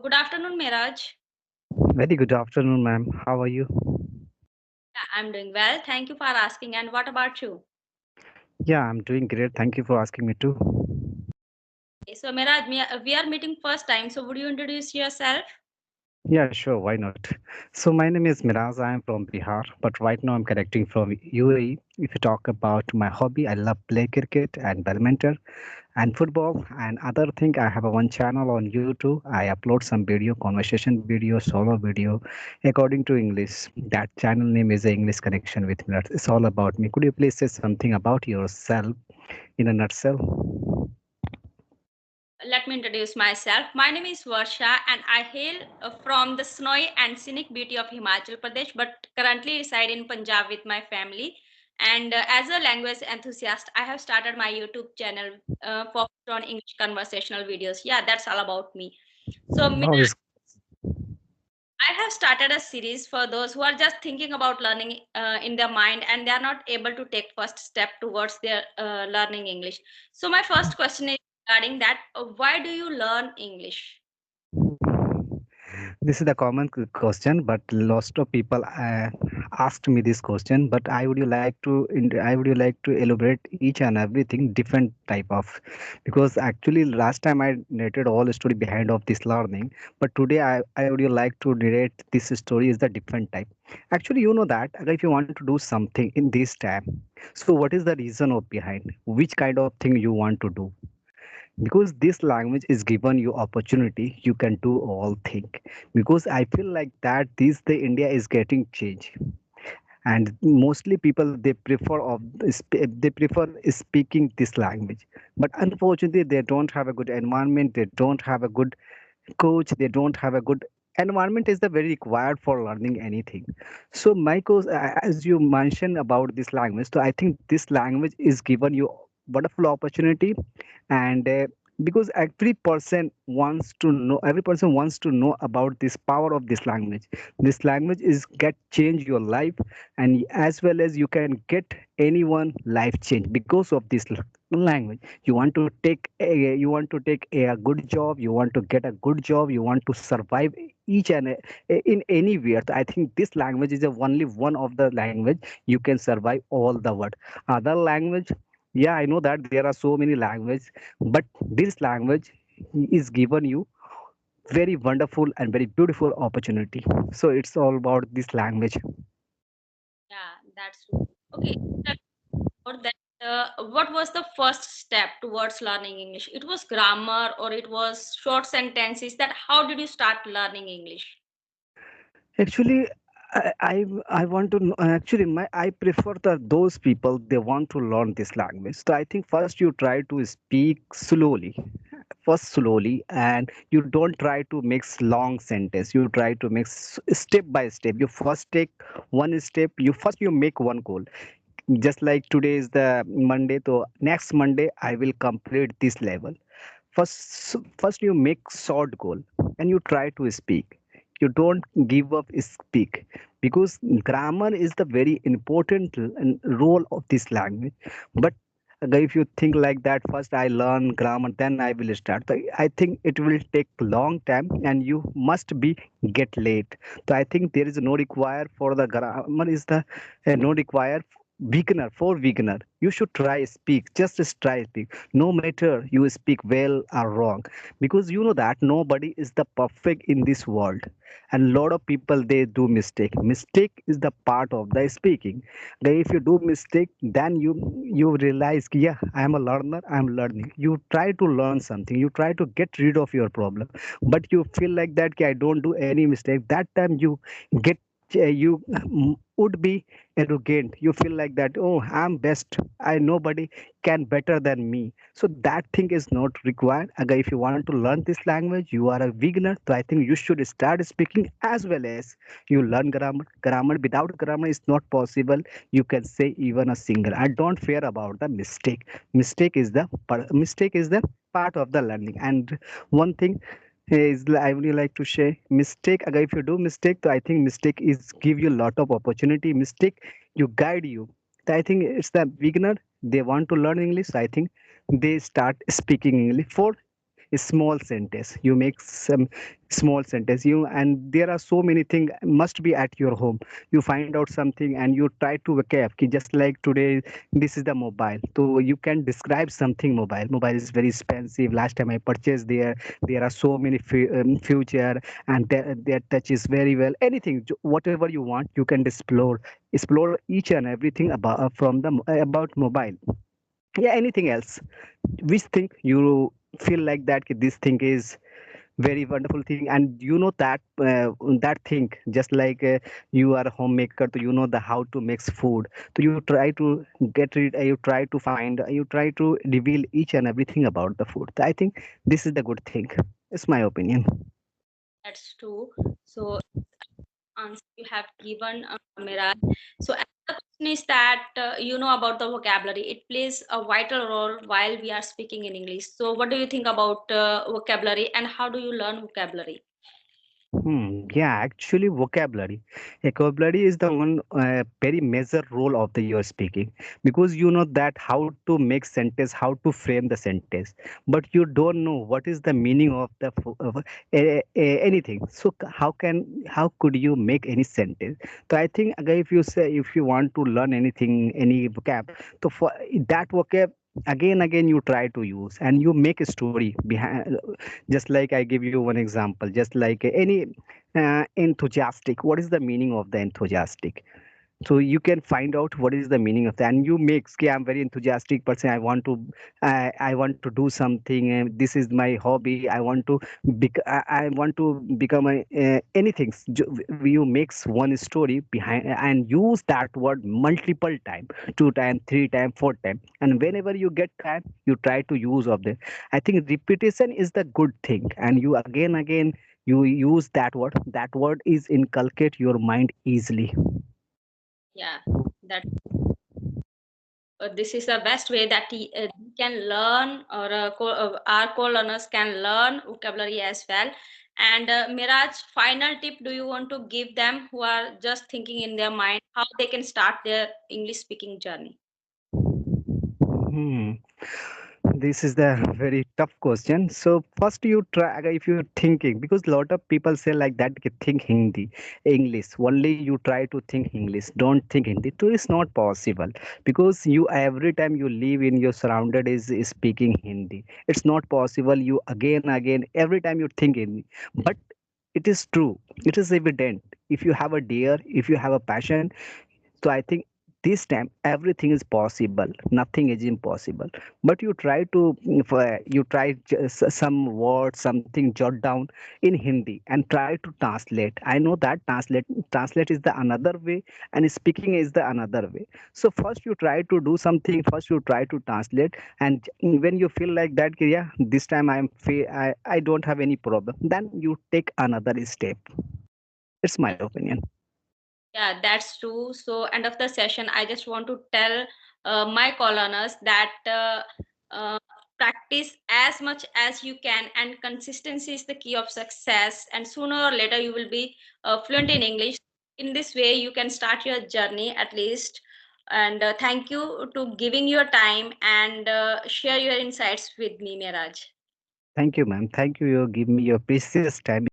Good afternoon, Miraj. Very good afternoon, ma'am. How are you? Yeah, I'm doing well. Thank you for asking. And what about you? Yeah, I'm doing great. Thank you for asking me too. Okay, so, Miraj, we are meeting first time. So, would you introduce yourself? Yeah, sure. Why not? So, my name is Miraz. I am from Bihar, but right now I'm connecting from UAE. If you talk about my hobby, I love play cricket and badminton and football and other thing. I have a one channel on YouTube. I upload some video, conversation video, solo video, according to English. That channel name is English Connection with Miraz. It's all about me. Could you please say something about yourself in a nutshell? Let me introduce myself. My name is Varsha, and I hail from the snowy and scenic beauty of Himachal Pradesh, but currently reside in Punjab with my family. And as a language enthusiast, I have started my YouTube channel focused on English conversational videos. Yeah, that's all about me. So, Oh, Miraj, it's I have started a series for those who are just thinking about learning in their mind and they are not able to take first step towards their learning English. So my first question is regarding that: why do you learn English? This is the common question, but lots of people asked me this question. But I would you like to elaborate each and everything different type of, because actually last time I narrated all the story behind of this learning, but today I would you like to narrate this story is the different type. Actually, you know that if you want to do something in this time, so what is the reason of behind which kind of thing you want to do? Because this language is given you opportunity, you can do all thing. Because I feel like that this the India is getting change, and mostly people they prefer speaking this language. But unfortunately they don't have a good environment, they don't have a good coach, they don't have a good environment is the very required for learning anything. So my course, as you mentioned about this language, so I think this language is given you wonderful opportunity. And because every person wants to know about this power of this language. This language is get change your life, and as well as you can get anyone life change because of this language. You want to take a good job, you want to get a good job, you want to survive each and in anywhere. So I think this language is the only one of the language you can survive all the world. Other language, yeah, I know that there are so many languages, but this language is given you very wonderful and very beautiful opportunity. So it's all about this language. Yeah, that's true. Okay, let's talk about that. What was the first step towards learning English? It was grammar or it was short sentences. That how did you start learning English? Actually, I want to actually my I prefer those people they want to learn this language. So I think first you try to speak slowly, first slowly, and you don't try to mix long sentence. You try to mix step by step. You first take one step. You make one goal. Just like today is the Monday, so next Monday I will complete this level. First you make short goal and you try to speak. You don't give up speak, because grammar is the very important role of this language. But if you think like that, first I learn grammar then I will start, so I think it will take long time and you must be get late. So I think there is no require for the grammar is the no require beginner. You should try speak, just try speak, no matter you speak well or wrong. Because you know that nobody is the perfect in this world, and lot of people they do mistake is the part of the speaking. If you do mistake, then you realize, yeah, I am a learner, I am learning. You try to learn something, you try to get rid of your problem, but you feel like that, "Okay, I don't do any mistake." That time you get you would be arrogant. You feel like that, oh, I'm best, I nobody can better than me. So that thing is not required. Again, if you want to learn this language, you are a beginner, so I think you should start speaking as well as you learn grammar. Without grammar is not possible. You can say even a single. I don't fear about the mistake is the part of the learning. And one thing is I would like to share mistake. Again, if you do mistake, so I think mistake is give you a lot of opportunity. Mistake you guide you. So I think it's the beginner, they want to learn English. I think they start speaking English. For a small sentence. You make some small sentence. You and there are so many things must be at your home. You find out something and you try to vocab. Ki just like today, this is the mobile. So you can describe something mobile. Mobile is very expensive. Last time I purchased there, there are so many future and their touch is very well. Anything, whatever you want, you can explore each and everything about mobile. Yeah, anything else which thing you feel like that ki this thing is very wonderful thing, and you know that that thing just like you are a homemaker, so you know the how to mix food, so you try to get rid you try to find you try to reveal each and everything about the food. So I think this is the good thing. It's my opinion. That's true. So answer you have given, Miraj. So another question is that you know about the vocabulary. It plays a vital role while we are speaking in English. So what do you think about vocabulary and how do you learn vocabulary? Yeah, actually, vocabulary. Vocabulary is the one very major role of the your speaking, because you know that how to make sentence, how to frame the sentence, but you don't know what is the meaning of the anything. So how could you make any sentence? So I think again, if you say if you want to learn anything, any vocab, so for that vocab again you try to use and you make a story behind. Just like I give you one example, just like any enthusiastic, what is the meaning of the enthusiastic? So you can find out what is the meaning of that, and you make, okay, I'm very enthusiastic person, I want to do something, this is my hobby, I want to I want to become anything. You makes one story behind and use that word multiple time, two time, three time, four time, and whenever you get time you try to use of them. I think repetition is the good thing, and you again you use that word is inculcate your mind easily. Yeah, that this is the best way that we can learn, or our co-learners can learn vocabulary as well. And Miraj, final tip do you want to give them who are just thinking in their mind how they can start their English speaking journey? Hmm. This is the very tough question. So first you try, if you're thinking, because a lot of people say like that, "Okay, think Hindi, English. Only you try to think English. Don't think Hindi. So it's not possible, because you every time you live in your surrounded is speaking Hindi. It's not possible. You again every time you think Hindi, but it is true. It is evident. If you have a dare, if you have a passion, so I think this time everything is possible. Nothing is impossible. But you try to you try some words, something jot down in Hindi and try to translate. I know that translate is the another way, and speaking is the another way. So first you try to do something. First you try to translate, and when you feel like that, yeah, this time I don't have any problem. Then you take another step. It's my opinion. Yeah, that's true. So, end of the session, I just want to tell my coloners that uh, practice as much as you can, and consistency is the key of success. And sooner or later, you will be fluent in English. In this way, you can start your journey at least. And thank you to giving your time and share your insights with me, Miraj. Thank you, ma'am. Thank you. You give me your precious time.